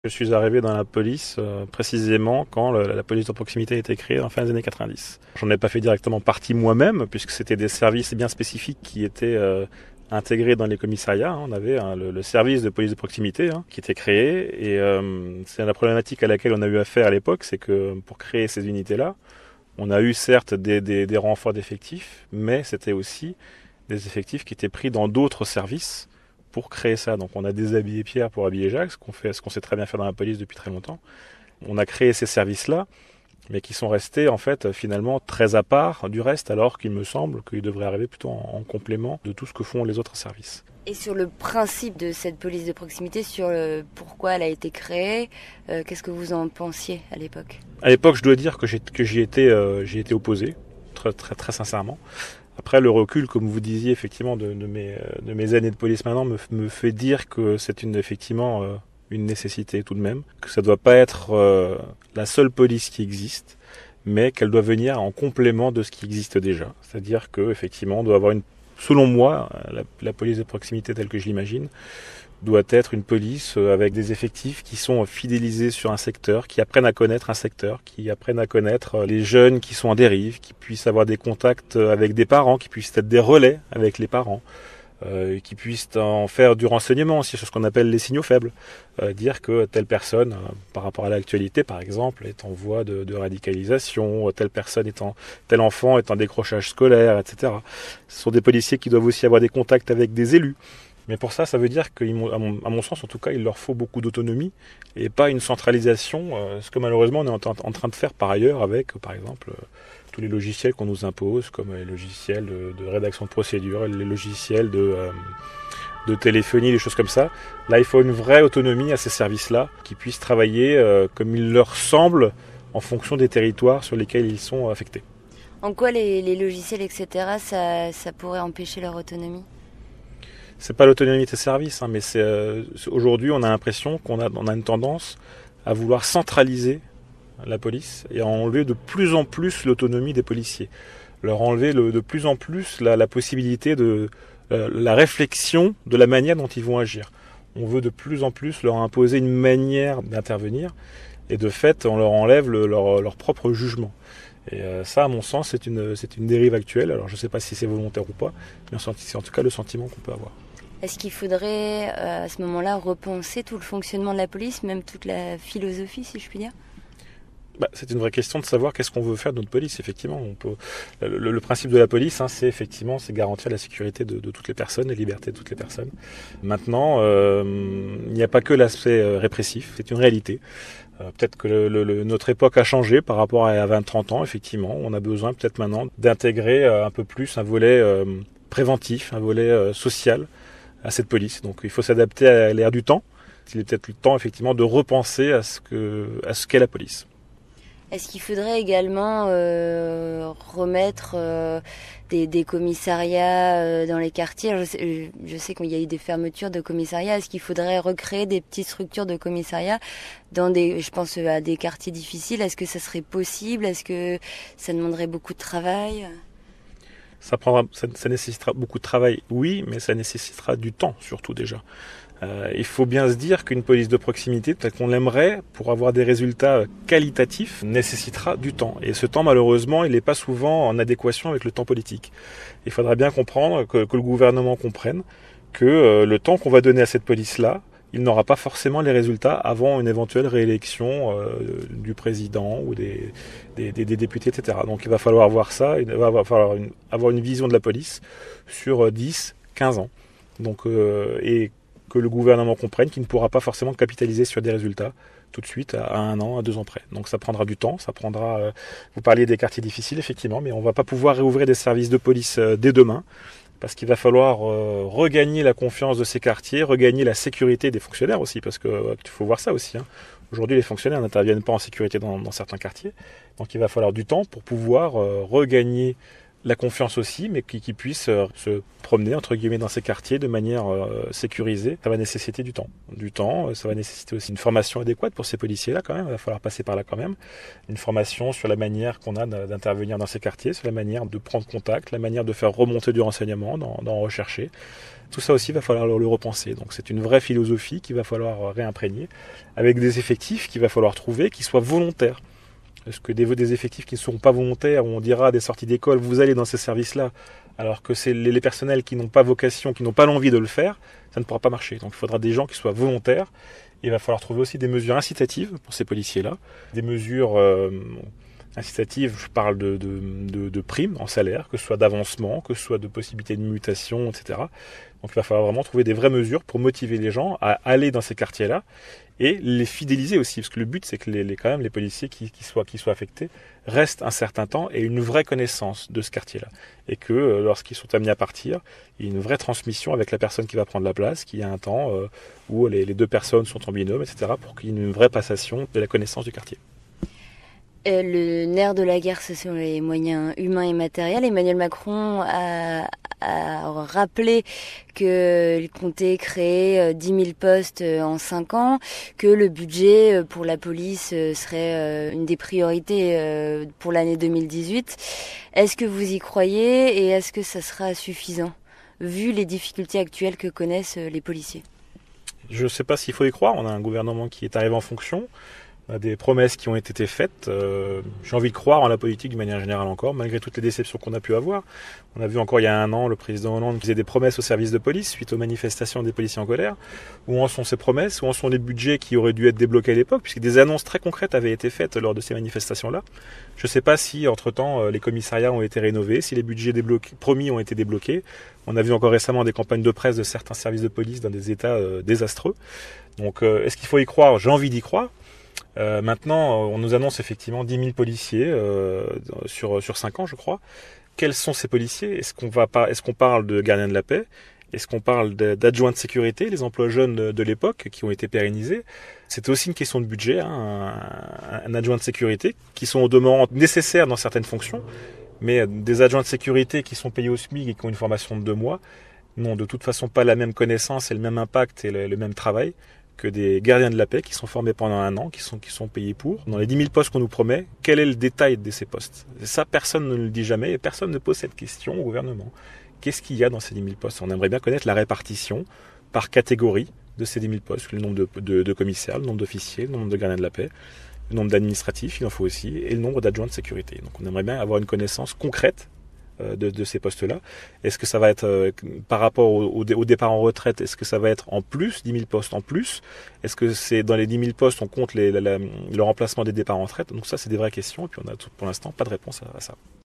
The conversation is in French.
Je suis arrivé dans la police précisément quand la police de proximité a été créée en fin des années 90. J'en ai pas fait directement partie moi-même puisque c'était des services bien spécifiques qui étaient intégrés dans les commissariats. On avait le service de police de proximité qui était créé et c'est la problématique à laquelle on a eu affaire à l'époque, c'est que pour créer ces unités-là, on a eu certes des renforts d'effectifs, mais c'était aussi des effectifs qui étaient pris dans d'autres services pour créer ça. Donc on a déshabillé Pierre pour habiller Jacques, ce qu'on sait très bien faire dans la police depuis très longtemps. On a créé ces services-là, mais qui sont restés en fait finalement très à part du reste, alors qu'il me semble qu'ils devraient arriver plutôt en complément de tout ce que font les autres services. Et sur le principe de cette police de proximité, sur pourquoi elle a été créée, qu'est-ce que vous en pensiez à l'époque ? À l'époque, je dois dire que j'y étais opposé, très sincèrement. Après, le recul, comme vous disiez, effectivement, de mes années de police maintenant, me fait dire que c'est effectivement une nécessité tout de même, que ça ne doit pas être la seule police qui existe, mais qu'elle doit venir en complément de ce qui existe déjà. C'est-à-dire qu'effectivement, on doit avoir selon moi, la police de proximité telle que je l'imagine, doit être une police avec des effectifs qui sont fidélisés sur un secteur, qui apprennent à connaître un secteur, qui apprennent à connaître les jeunes qui sont en dérive, qui puissent avoir des contacts avec des parents, qui puissent être des relais avec les parents, qui puissent en faire du renseignement aussi sur ce qu'on appelle les signaux faibles. Dire que telle personne, par rapport à l'actualité par exemple, est en voie de radicalisation, tel enfant est en décrochage scolaire, etc. Ce sont des policiers qui doivent aussi avoir des contacts avec des élus. Mais pour ça veut dire qu'à mon sens, en tout cas, il leur faut beaucoup d'autonomie et pas une centralisation, ce que malheureusement on est en train de faire par ailleurs avec, par exemple, tous les logiciels qu'on nous impose, comme les logiciels de rédaction de procédure, les logiciels de téléphonie, des choses comme ça. Là, il faut une vraie autonomie à ces services-là, qui puissent travailler comme il leur semble en fonction des territoires sur lesquels ils sont affectés. En quoi les logiciels, etc., ça pourrait empêcher leur autonomie ? C'est pas l'autonomie de ces services, mais aujourd'hui on a l'impression qu'on a une tendance à vouloir centraliser la police et à enlever de plus en plus l'autonomie des policiers. Leur enlever de plus en plus la possibilité de la réflexion de la manière dont ils vont agir. On veut de plus en plus leur imposer une manière d'intervenir et de fait on leur enlève leur propre jugement. Et ça, à mon sens, c'est une dérive actuelle. Alors je ne sais pas si c'est volontaire ou pas, mais c'est en tout cas le sentiment qu'on peut avoir. Est-ce qu'il faudrait à ce moment-là repenser tout le fonctionnement de la police, même toute la philosophie, si je puis dire ? C'est une vraie question de savoir qu'est-ce qu'on veut faire de notre police, effectivement. Le principe de la police, c'est garantir la sécurité de toutes les personnes, la liberté de toutes les personnes. Maintenant, il n'y a pas que l'aspect répressif, c'est une réalité. Peut-être que notre époque a changé par rapport à 20-30 ans, effectivement. On a besoin peut-être maintenant d'intégrer un peu plus un volet préventif, un volet social à cette police. Donc il faut s'adapter à l'ère du temps. Il est peut-être le temps, effectivement, de repenser à ce qu'est la police. Est-ce qu'il faudrait également remettre des commissariats dans les quartiers ? Je sais qu'il y a eu des fermetures de commissariats. Est-ce qu'il faudrait recréer des petites structures de commissariats je pense à des quartiers difficiles ? Est-ce que ça serait possible ? Est-ce que ça demanderait beaucoup de travail ? Ça nécessitera beaucoup de travail, oui, mais ça nécessitera du temps, surtout déjà. Il faut bien se dire qu'une police de proximité, telle qu'on l'aimerait, pour avoir des résultats qualitatifs, nécessitera du temps. Et ce temps, malheureusement, il n'est pas souvent en adéquation avec le temps politique. Il faudra bien comprendre que le gouvernement comprenne que le temps qu'on va donner à cette police-là, il n'aura pas forcément les résultats avant une éventuelle réélection du président ou des députés, etc. Donc il va falloir voir ça, il va falloir avoir une vision de la police sur 10, 15 ans. Donc, et que le gouvernement comprenne qu'il ne pourra pas forcément capitaliser sur des résultats tout de suite à 1 an, à 2 ans près. Donc ça prendra du temps, vous parliez des quartiers difficiles, effectivement, mais on ne va pas pouvoir réouvrir des services de police dès demain, parce qu'il va falloir regagner la confiance de ces quartiers, regagner la sécurité des fonctionnaires aussi, parce qu'il faut voir ça aussi. Aujourd'hui, les fonctionnaires n'interviennent pas en sécurité dans certains quartiers, donc il va falloir du temps pour pouvoir regagner la confiance aussi, mais qui puissent se promener entre guillemets dans ces quartiers de manière sécurisée. Ça va nécessiter du temps, ça va nécessiter aussi une formation adéquate pour ces policiers-là quand même, il va falloir passer par là quand même, une formation sur la manière qu'on a d'intervenir dans ces quartiers, sur la manière de prendre contact, la manière de faire remonter du renseignement, d'en rechercher. Tout ça aussi, il va falloir le repenser. Donc c'est une vraie philosophie qu'il va falloir réimprégner, avec des effectifs qu'il va falloir trouver qui soient volontaires. Parce que des effectifs qui ne seront pas volontaires, où on dira à des sorties d'école, vous allez dans ces services-là, alors que c'est les personnels qui n'ont pas vocation, qui n'ont pas l'envie de le faire, ça ne pourra pas marcher. Donc il faudra des gens qui soient volontaires. Il va falloir trouver aussi des mesures incitatives pour ces policiers-là, des mesures incitatives, je parle de primes en salaire, que ce soit d'avancement, que ce soit de possibilités de mutation, etc. Donc il va falloir vraiment trouver des vraies mesures pour motiver les gens à aller dans ces quartiers-là et les fidéliser aussi, parce que le but c'est que quand même les policiers qui soient affectés restent un certain temps et une vraie connaissance de ce quartier-là. Et que lorsqu'ils sont amenés à partir, il y ait une vraie transmission avec la personne qui va prendre la place, qu'il y a un temps où les deux personnes sont en binôme, etc. pour qu'il y ait une vraie passation de la connaissance du quartier. Le nerf de la guerre, ce sont les moyens humains et matériels. Emmanuel Macron a rappelé qu'il comptait créer 10 000 postes en 5 ans, que le budget pour la police serait une des priorités pour l'année 2018. Est-ce que vous y croyez et est-ce que ça sera suffisant, vu les difficultés actuelles que connaissent les policiers ? Je ne sais pas s'il faut y croire. On a un gouvernement qui est arrivé en fonction. On a des promesses qui ont été faites. J'ai envie de croire en la politique de manière générale encore, malgré toutes les déceptions qu'on a pu avoir. On a vu encore il y a 1 an le président Hollande qui faisait des promesses aux services de police suite aux manifestations des policiers en colère. Où en sont ces promesses? Où en sont les budgets qui auraient dû être débloqués à l'époque? Puisque des annonces très concrètes avaient été faites lors de ces manifestations-là. Je ne sais pas si, entre-temps, les commissariats ont été rénovés, si les budgets promis ont été débloqués. On a vu encore récemment des campagnes de presse de certains services de police dans des états désastreux. Donc, est-ce qu'il faut y croire? J'ai envie d'y croire. Maintenant, on nous annonce effectivement 10 000 policiers sur 5 ans, je crois. Quels sont ces policiers? Est-ce qu'on parle de gardiens de la paix? Est-ce qu'on parle d'adjoints de sécurité, les emplois jeunes de l'époque qui ont été pérennisés? C'est aussi une question de budget, un adjoint de sécurité, qui sont au demeurant nécessaires dans certaines fonctions, mais des adjoints de sécurité qui sont payés au SMIC et qui ont une formation de 2 mois n'ont de toute façon pas la même connaissance et le même impact et le même travail que des gardiens de la paix qui sont formés pendant 1 an, qui sont payés pour. Dans les 10 000 postes qu'on nous promet, quel est le détail de ces postes? Ça, personne ne le dit jamais et personne ne pose cette question au gouvernement. Qu'est-ce qu'il y a dans ces 10 000 postes? On aimerait bien connaître la répartition par catégorie de ces 10 000 postes, le nombre de commissaires, le nombre d'officiers, le nombre de gardiens de la paix, le nombre d'administratifs, il en faut aussi, et le nombre d'adjoints de sécurité. Donc on aimerait bien avoir une connaissance concrète de ces postes-là. Est-ce que ça va être par rapport au départ en retraite, est-ce que ça va être en plus, 10 000 postes en plus? Est-ce que c'est dans les 10 000 postes, on compte le remplacement des départs en retraite? Donc ça, c'est des vraies questions et puis on a pour l'instant pas de réponse à ça.